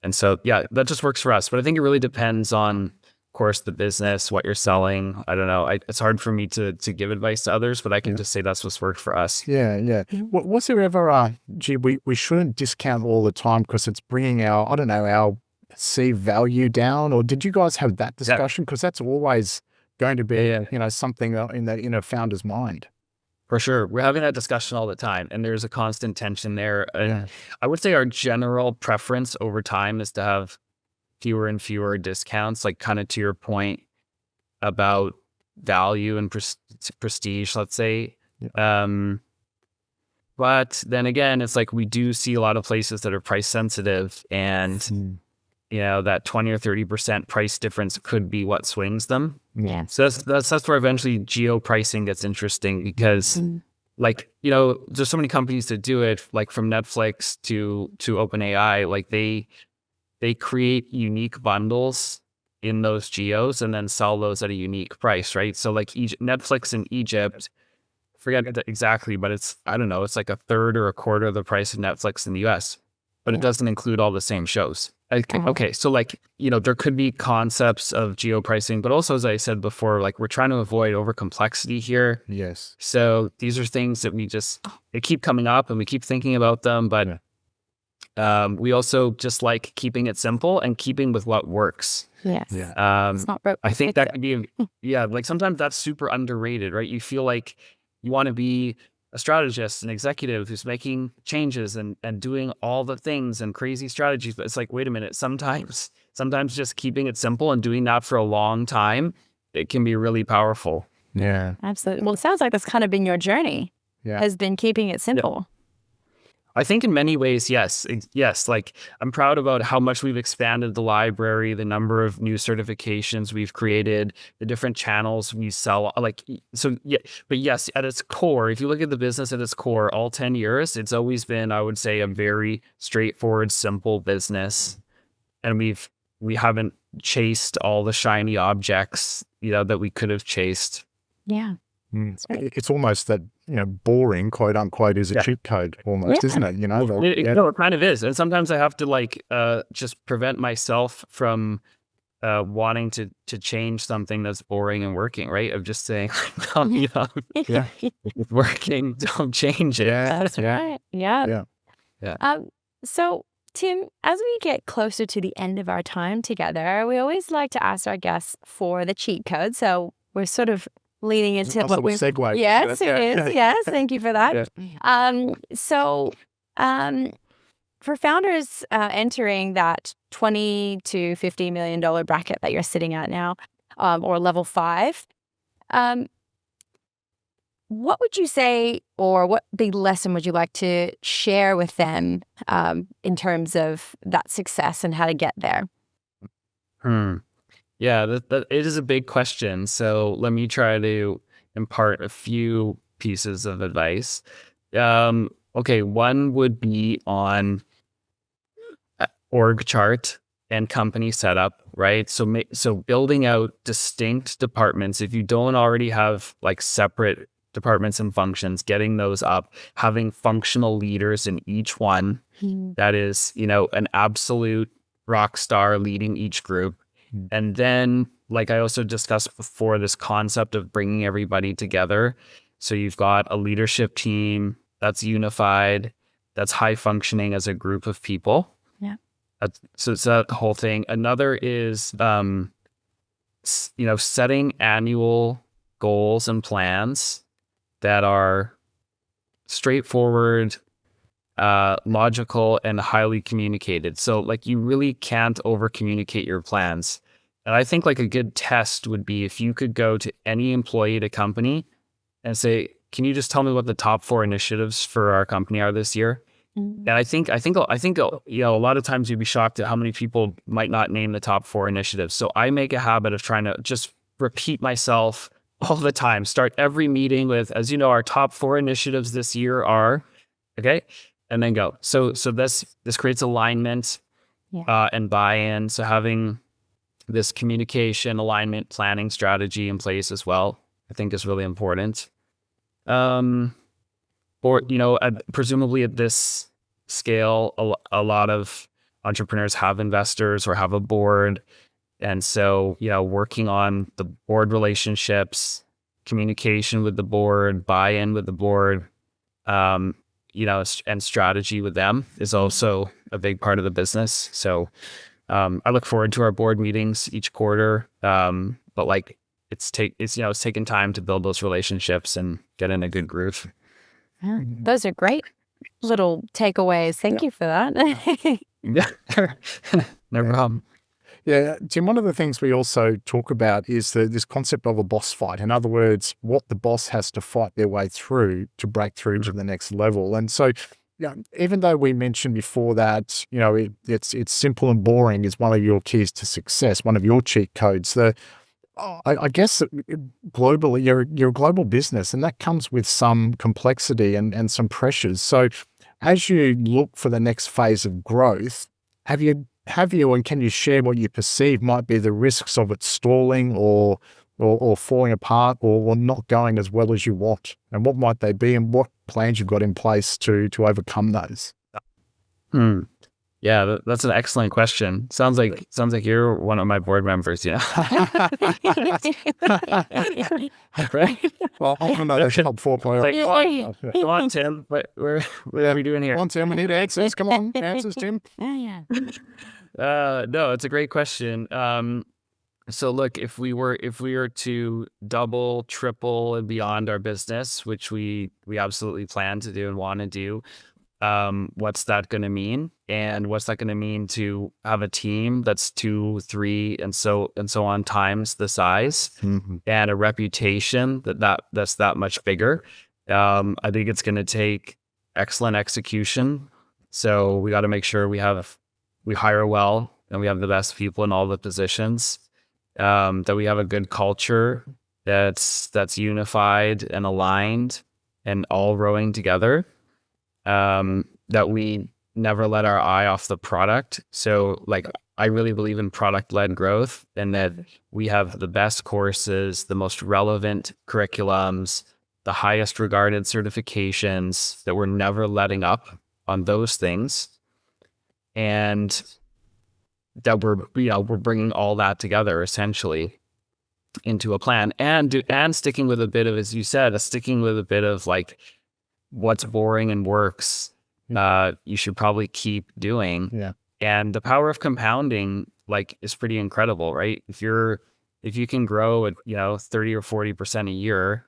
And so, yeah, that just works for us. But I think it really depends on, of course, the business, what you're selling. I don't know. It's hard for me to give advice to others, but I can just say that's what's worked for us. Yeah. Was there ever we shouldn't discount all the time because it's bringing our perceived value down? Or did you guys have that discussion? Because that's always going to be, something in a founder's mind. For sure. We're having that discussion all the time, and there's a constant tension there. I would say our general preference over time is to have fewer and fewer discounts, like kind of to your point about value and prestige, let's say. Yeah. But then again, it's like we do see a lot of places that are price sensitive, and that 20 or 30% price difference could be what swings them. Yeah. So that's where eventually geo pricing gets interesting, because there's so many companies that do it, like from Netflix to OpenAI, like they create unique bundles in those geos and then sell those at a unique price, right? So like Netflix in Egypt, forget exactly, but it's like a third or a quarter of the price of Netflix in the US, but it doesn't include all the same shows. Okay. So there could be concepts of geo pricing, but also, as I said before, like we're trying to avoid over complexity here. Yes. So these are things that they keep coming up and we keep thinking about them, but we also just like keeping it simple and keeping with what works. Yes. Yeah. It's not broke. I think that could be, like sometimes that's super underrated, right? You feel like you want to be a strategist, an executive who's making changes and doing all the things and crazy strategies. But it's like, wait a minute, sometimes just keeping it simple and doing that for a long time, it can be really powerful. Yeah. Absolutely. Well, it sounds like that's kind of been your journey, has been keeping it simple. Yeah. I think in many ways, yes. Like I'm proud about how much we've expanded the library, the number of new certifications we've created, the different channels we sell. But yes, at its core, if you look at the business at its core, all 10 years, it's always been, I would say, a very straightforward, simple business. And we haven't chased all the shiny objects, that we could have chased. Yeah. It's almost that, boring, quote unquote, is a cheat code almost, isn't it? It kind of is. And sometimes I have to just prevent myself from wanting to change something that's boring and working, right? Of just saying, it's working, don't change it. Yeah. That's right. Yeah. So Tim, as we get closer to the end of our time together, we always like to ask our guests for the cheat code. So we're sort of leading into what we're segue. Yes, it is. Yes, thank you for that. For founders entering that $20 to $50 million bracket that you're sitting at now, or level 5, what would you say, or what big lesson would you like to share with them in terms of that success and how to get there? Yeah, that it is a big question. So let me try to impart a few pieces of advice. Okay, one would be on org chart and company setup, right? So building out distinct departments. If you don't already have like separate departments and functions, getting those up, having functional leaders in each one. That is, an absolute rock star leading each group. And then, like I also discussed before, this concept of bringing everybody together. So you've got a leadership team that's unified, that's high functioning as a group of people. Yeah. So it's that whole thing. Another is, setting annual goals and plans that are straightforward, logical, and highly communicated. So like you really can't over communicate your plans. And I think like a good test would be if you could go to any employee at a company and say, can you just tell me what the top 4 initiatives for our company are this year? And I think, you know, a lot of times you'd be shocked at how many people might not name the top 4 initiatives. So I make a habit of trying to just repeat myself all the time. Start every meeting with, as you know, our top 4 initiatives this year are, okay, and then go. So this creates alignment and buy-in. So having this communication, alignment, planning strategy in place as well, I think is really important. Or, you know, presumably at this scale, a lot of entrepreneurs have investors or have a board. And so, you know, working on the board relationships, communication with the board, buy-in with the board, you know, and strategy with them is also a big part of the business. So I look forward to our board meetings each quarter. But like it's taken time to build those relationships and get in a good groove. Yeah, those are great little takeaways. Thank you for that. Yeah, no problem. Yeah, Tim, one of the things we also talk about is this concept of a boss fight. In other words, what the boss has to fight their way through to break through to the next level. And so, yeah, even though we mentioned before that, you know, it's simple and boring is one of your keys to success, one of your cheat codes. I guess globally, you're a global business, and that comes with some complexity and some pressures. So as you look for the next phase of growth, have you and can you share what you perceive might be the risks of it stalling or falling apart or not going as well as you want? And what might they be, and what plans you've got in place to overcome those? Yeah, that's an excellent question. Sounds like you're one of my board members, you know. Right? Well, I don't know. That's top 4 player. Like, come on, Tim. What are we doing here? Come on, Tim. We need answers. Come on, answers, Tim. Yeah. No, it's a great question. So look, if we were to double, triple, and beyond our business, which we absolutely plan to do and want to do, what's that going to mean? And what's that going to mean to have a team that's 2, 3, and so on times the size, and a reputation that's that much bigger? I think it's going to take excellent execution. So we got to make sure we hire well and we have the best people in all the positions. That we have a good culture that's unified and aligned and all rowing together. That we never let our eye off the product. So like, I really believe in product-led growth, and that we have the best courses, the most relevant curriculums, the highest regarded certifications, that we're never letting up on those things. And that we're bringing all that together essentially into a plan, and sticking with a bit of, as you said, sticking with a bit of like, what's boring and works, you should probably keep doing. Yeah. And the power of compounding, like, is pretty incredible, right? If you can grow at, 30 or 40% a year,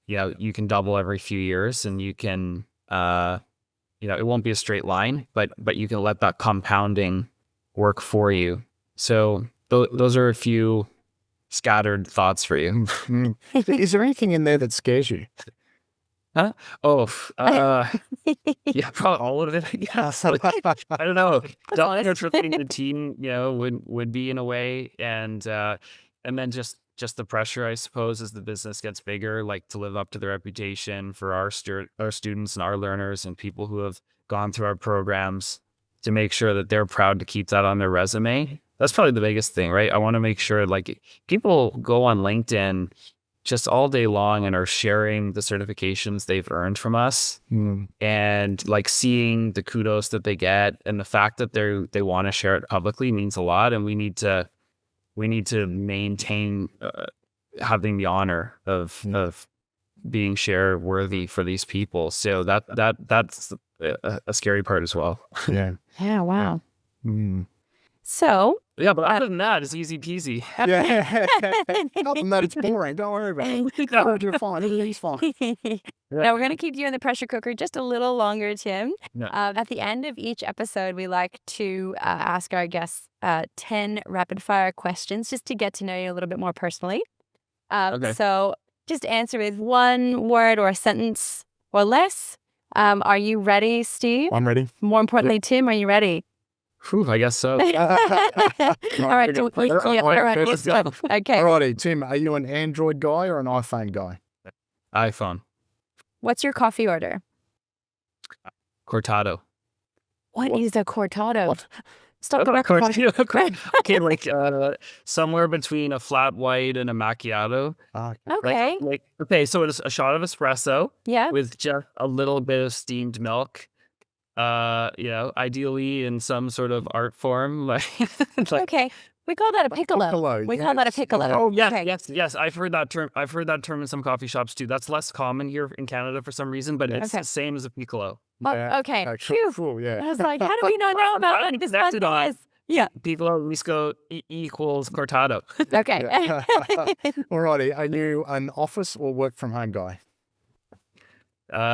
you can double every few years, and you can, it won't be a straight line, but you can let that compounding work for you. So those are a few scattered thoughts for you. Is there anything in there that scares you? Huh? Oh, yeah, probably all of it. Yeah, I don't know. Dominating the team, would be in a way, and then just the pressure, I suppose, as the business gets bigger, like to live up to the reputation for our students and our learners and people who have gone through our programs, to make sure that they're proud to keep that on their resume. That's probably the biggest thing, right? I want to make sure, like, people go on LinkedIn just all day long and are sharing the certifications they've earned from us, and like seeing the kudos that they get, and the fact that they want to share it publicly means a lot. And we need to maintain having the honor of being share worthy for these people. So that's a scary part as well. Yeah. Yeah. Wow. So, Yeah, but other than that, it's easy peasy. Yeah. Other than that, it's boring. Don't worry about it. No, you're fine. He's fine. now we're going to keep you in the pressure cooker just a little longer, Tim. No. At the end of each episode, we like to ask our guests 10 rapid fire questions just to get to know you a little bit more personally. Okay. So just answer with one word or a sentence or less. Are you ready, Steve? I'm ready. More importantly, Tim, are you ready? Whew, I guess so. All right. Let's go. Okay. Alrighty, Tim, are you an Android guy or an iPhone guy? iPhone. What's your coffee order? Cortado. What is a cortado? What? Stop the record. Okay, like somewhere between a flat white and a macchiato. Okay. Okay, so it's a shot of espresso Yeah. with just a little bit of steamed milk. Ideally in some sort of art form, Okay. We call that a piccolo. We call that a piccolo. Oh yes, Okay. yes. I've heard that term. I've heard that term in some coffee shops too. That's less common here in Canada for some reason, but it's the same as a piccolo. Okay. Phew. Cool, I yeah. was like, how do we not know about this? Exactly not. Yeah. Piccolo Risco equals cortado. Okay. Alrighty, are you an office or work from home guy?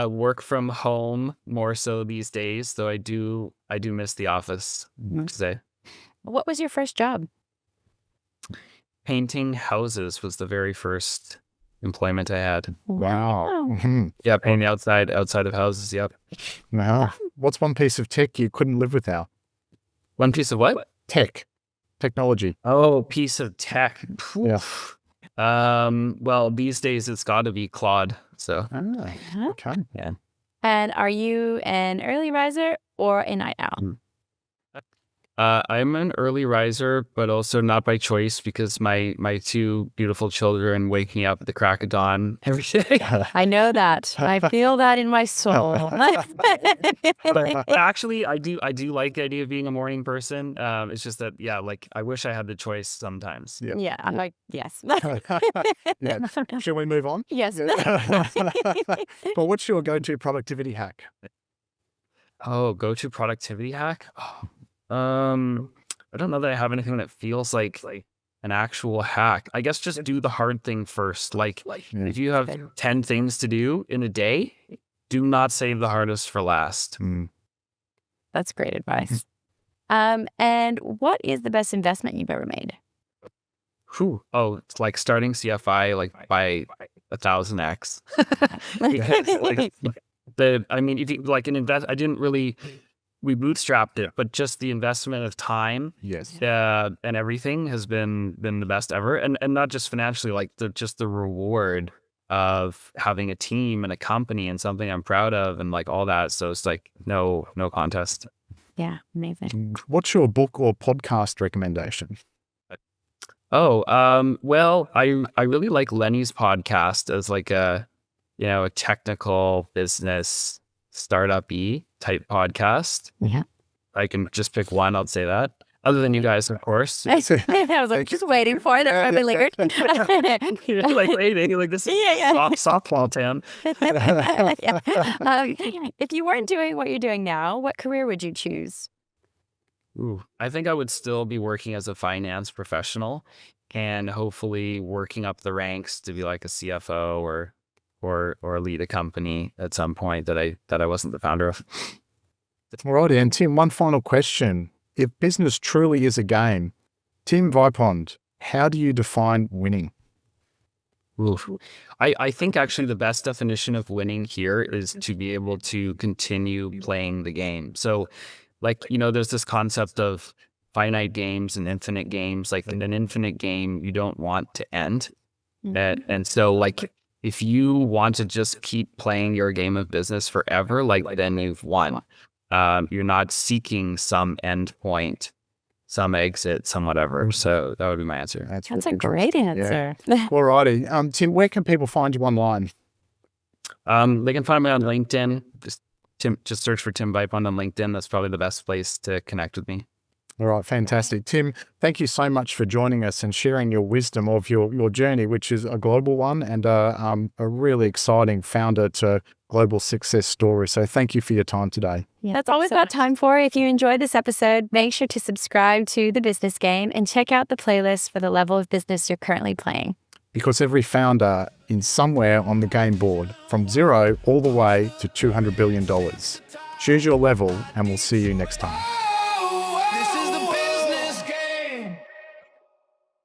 Work from home more so these days, though I do miss the office today. What was your first job? Painting houses was the very first employment I had. Wow. Mhm. Yeah, painting outside of houses. Yep. Wow. What's one piece of tech you couldn't live without? One piece of what? Technology. Oh, piece of tech. Yeah. Well, these days it's got to be Claude. So Okay. yeah. And are you an early riser or a night owl? I'm an early riser, but also not by choice because my two beautiful children wake me up at the crack of dawn every day. I know that. I feel that in my soul. But actually, I do like the idea of being a morning person. It's just that, like I wish I had the choice sometimes. Yeah. Yeah, I'm like, yes. Yeah. Shall we move on? Yes. But what's your go-to productivity hack? Oh, go-to productivity hack? I don't know that I have anything that feels like an actual hack. I guess just do the hard thing first. If you have 10 things to do in a day, do not save the hardest for last. That's great advice. And what is the best investment you've ever made? Whew. Oh, it's like starting CFI by 1,000x. If you I didn't really. We bootstrapped it, but just the investment of time, Yes. and everything has been the best ever, and not just financially, just the reward of having a team and a company and something I'm proud of and all that. So it's no contest. Yeah, amazing. What's your book or podcast recommendation? Oh, well, I really like Lenny's podcast as a technical business startup-y type podcast. Yeah. I can just pick one, I'll say that. Other than you guys, of course. I was like, just waiting for it. That's probably weird. Waiting, this is softball, Tim. If you weren't doing what you're doing now, what career would you choose? Ooh, I think I would still be working as a finance professional and hopefully working up the ranks to be like a CFO or lead a company at some point that I wasn't the founder of. All right, and Tim, one final question. If business truly is a game, Tim Vipond, how do you define winning? Oof. I think actually the best definition of winning here is to be able to continue playing the game. So there's this concept of finite games and infinite games. In an infinite game, you don't want to end. And so if you want to just keep playing your game of business forever, then you've won. You're not seeking some end point, some exit, some whatever. So that would be my answer. That's a great answer. Yeah. All righty. Tim, where can people find you online? They can find me on LinkedIn. Just search for Tim Vipond on LinkedIn. That's probably the best place to connect with me. All right, fantastic. Tim, thank you so much for joining us and sharing your wisdom of your journey, which is a global one and a really exciting founder to global success story. So thank you for your time today. Yeah, that's all we've got time for. If you enjoyed this episode, make sure to subscribe to The Business Game and check out the playlist for the level of business you're currently playing. Because every founder is somewhere on the game board, from zero all the way to $200 billion. Choose your level, and we'll see you next time.